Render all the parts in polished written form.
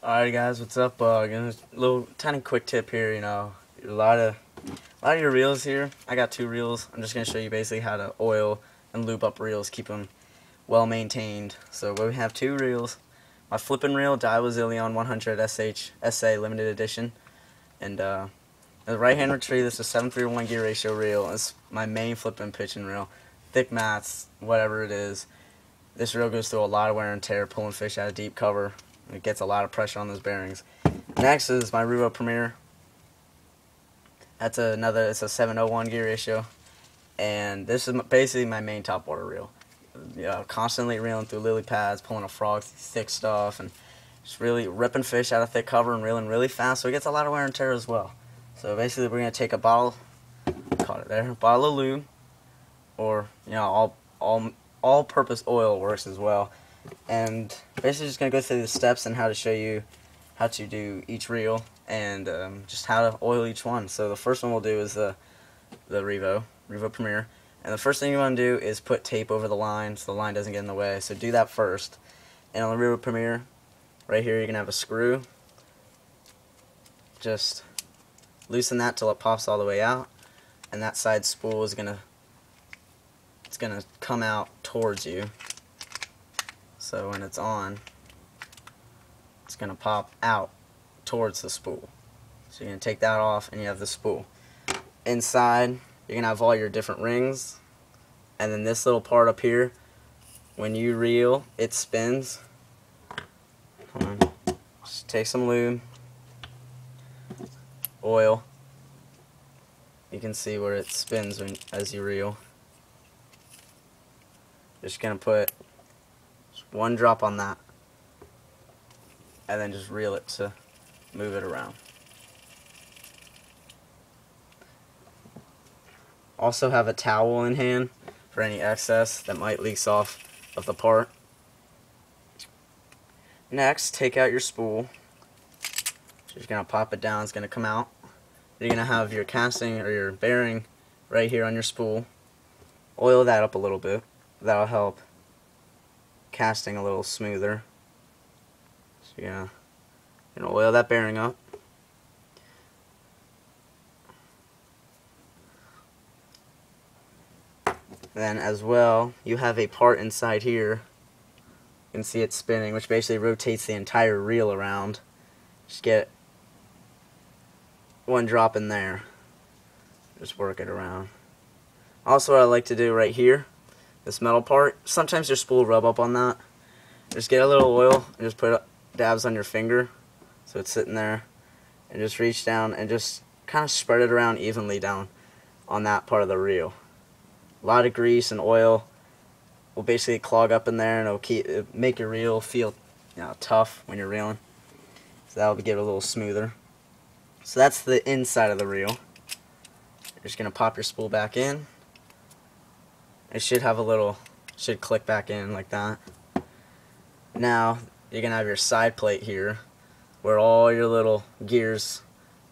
Alright guys, what's up? Gonna a little tiny quick tip here. A lot of your reels here. I got two reels. I'm just gonna show you basically how to oil and lube up reels, keep them well maintained. So we have two reels. My flipping reel, Daiwa Zillion 100 SA limited edition, and the right hand retrieve. This is a 7:3:1 gear ratio reel. It's my main flipping pitching reel. Thick mats, whatever it is. This reel goes through a lot of wear and tear, pulling fish out of deep cover. It gets a lot of pressure on those bearings. Next is my Revo Premier. It's a 7:01 gear ratio, and this is basically my main topwater reel. Constantly reeling through lily pads, pulling a frog, thick stuff, and just really ripping fish out of thick cover and reeling really fast. So it gets a lot of wear and tear as well. So basically, we're gonna take a bottle, bottle of lube, or all-purpose oil works as well. And basically just going to go through the steps and how to show you how to do each reel and just how to oil each one. So the first one we'll do is the Revo Premier. And the first thing you want to do is put tape over the line so the line doesn't get in the way. So do that first. And on the Revo Premier, right here you're going to have a screw. Just loosen that till it pops all the way out. And that side spool is going to come out towards you. So when it's on, it's going to pop out towards the spool. So you're going to take that off and you have the spool. Inside, you're going to have all your different rings. And then this little part up here, when you reel, it spins. Just take some lube, oil. You can see where it spins as you reel. Just going to put one drop on that, and then just reel it to move it around. Also have a towel in hand for any excess that might leak off of the part. Next, take out your spool. Just gonna pop it down, it's gonna come out. You're gonna have your casting or your bearing right here on your spool. Oil that up a little bit. That'll help casting a little smoother. So you're gonna oil that bearing up. Then as well, you have a part inside here. You can see it spinning, which basically rotates the entire reel around. Just get one drop in there. Just work it around. Also, what I like to do right here, this metal part, sometimes your spool will rub up on that. Just get a little oil and just put dabs on your finger so it's sitting there, and just reach down and just kind of spread it around evenly down on that part of the reel. A lot of grease and oil will basically clog up in there, and it'll make your reel feel tough when you're reeling. So that'll give it a little smoother. So that's the inside of the reel. You're just gonna pop your spool back in. It should click back in like that. Now you're gonna have your side plate here, where all your little gears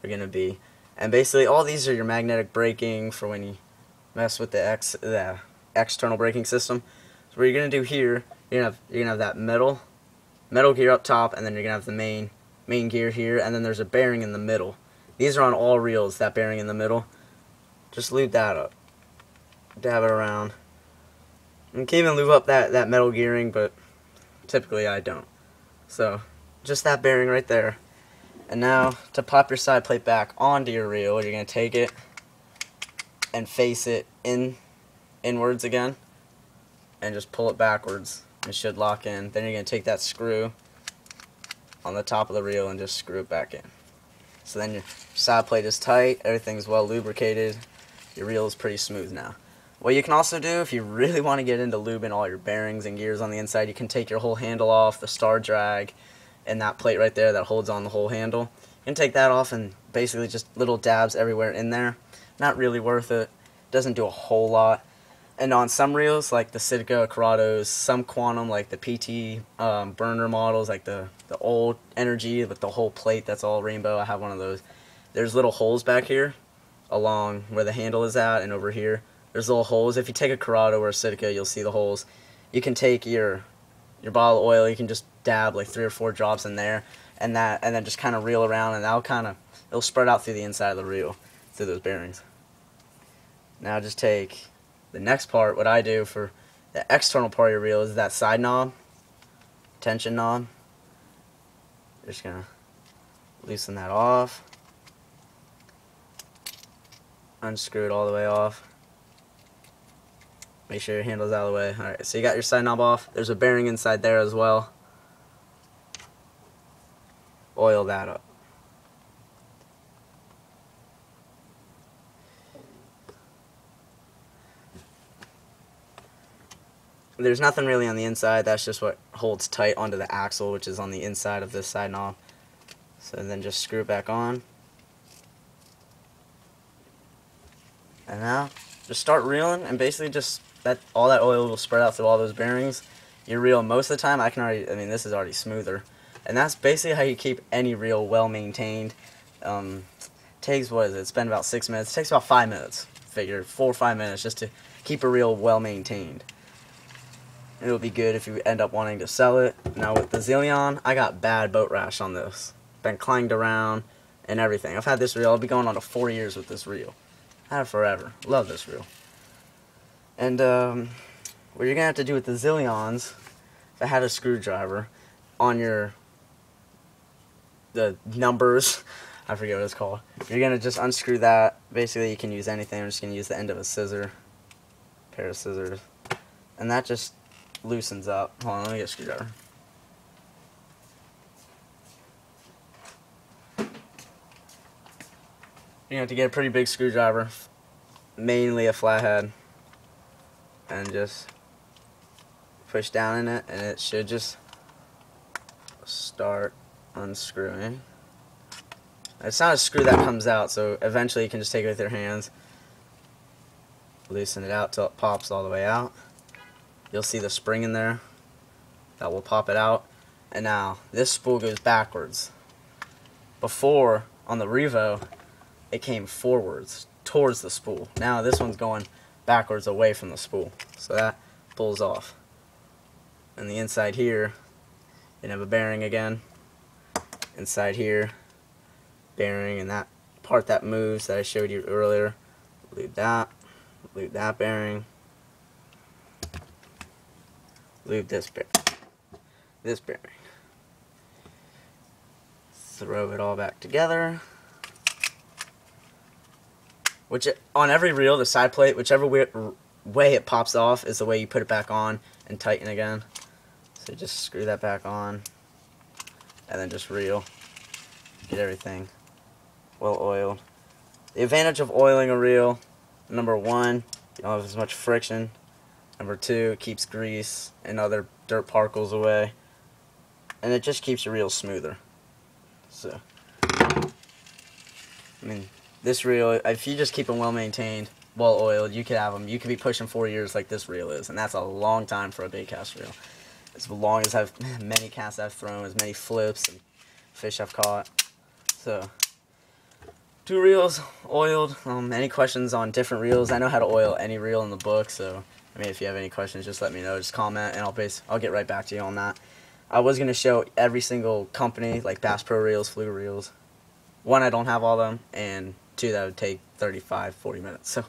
are gonna be, and basically all these are your magnetic braking for when you mess with the external braking system. So what you're gonna do here, you're gonna have that metal gear up top, and then you're gonna have the main gear here, and then there's a bearing in the middle. These are on all reels. That bearing in the middle. Just lube that up. Dab it around. You can even lube up that metal gearing, but typically I don't. So just that bearing right there. And now to pop your side plate back onto your reel, you're going to take it and face it inwards again and just pull it backwards. It should lock in. Then you're going to take that screw on the top of the reel and just screw it back in. So then your side plate is tight, everything's well lubricated, your reel is pretty smooth now. What you can also do, if you really want to get into lubing all your bearings and gears on the inside, you can take your whole handle off, the star drag, and that plate right there that holds on the whole handle. You can take that off and basically just little dabs everywhere in there. Not really worth it. Doesn't do a whole lot. And on some reels, like the Sitka Corrados, some Quantum, like the PT burner models, like the old Energy with the whole plate that's all rainbow, I have one of those. There's little holes back here along where the handle is at, and over here there's little holes. If you take a Corrado or a Sitka, you'll see the holes. You can take your bottle of oil, you can just dab like 3 or 4 drops in there, and then just kind of reel around, and it'll spread out through the inside of the reel, through those bearings. Now just take the next part. What I do for the external part of your reel is that side knob, tension knob. Just gonna loosen that off, unscrew it all the way off. Make sure your handle's out of the way. Alright, so you got your side knob off. There's a bearing inside there as well. Oil that up. There's nothing really on the inside. That's just what holds tight onto the axle, which is on the inside of this side knob. So then just screw it back on. And now just start reeling, and basically just all that oil will spread out through all those bearings. Your reel, most of the time, this is already smoother. And that's basically how you keep any reel well maintained. Takes, what is it? It's been about 6 minutes. It takes about 5 minutes. Figure 4 or 5 minutes just to keep a reel well maintained. It'll be good if you end up wanting to sell it. Now with the Zillion, I got bad boat rash on this. Been clanged around and everything. I've had this reel. I'll be going on to 4 years with this reel. Had it forever. Love this reel. And what you're gonna have to do with the Zillions, if I had a screwdriver on the numbers, I forget what it's called. You're gonna just unscrew that. Basically, you can use anything. I'm just gonna use the end of a pair of scissors, and that just loosens up. Hold on, let me get a screwdriver. You're gonna have to get a pretty big screwdriver, mainly a flathead, and just push down in it, and it should just start unscrewing. It's not a screw that comes out, so eventually you can just take it with your hands, loosen it out till it pops all the way out. You'll see the spring in there that will pop it out. And now this spool goes backwards. Before, on the Revo, it came forwards towards the spool. Now this one's going backwards away from the spool, so that pulls off. And the inside here, you have a bearing again. Inside here, bearing, and that part that moves that I showed you earlier, lube that bearing, lube this bearing. Throw it all back together. On every reel, the side plate, whichever way it pops off is the way you put it back on and tighten again. So just screw that back on, and then just reel. Get everything well oiled. The advantage of oiling a reel, number 1, you don't have as much friction. Number 2, it keeps grease and other dirt particles away. And it just keeps your reel smoother. So, this reel, if you just keep them well maintained, well oiled, you could have them. You could be pushing 4 years like this reel is, and that's a long time for a baitcast reel. As long as many casts I've thrown, as many flips and fish I've caught. So, 2 reels oiled. Any questions on different reels? I know how to oil any reel in the book, so if you have any questions, just let me know. Just comment, and I'll get right back to you on that. I was gonna show every single company, like Bass Pro Reels, Fluke Reels. 1, I don't have all of them, and 2, that would take 35-40 minutes. So,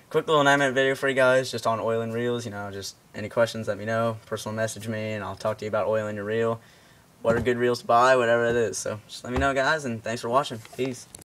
quick little 9-minute video for you guys, just on oiling reels. Just any questions, let me know. Personal message me, and I'll talk to you about oiling your reel. What are good reels to buy, whatever it is. So, just let me know, guys, and thanks for watching. Peace.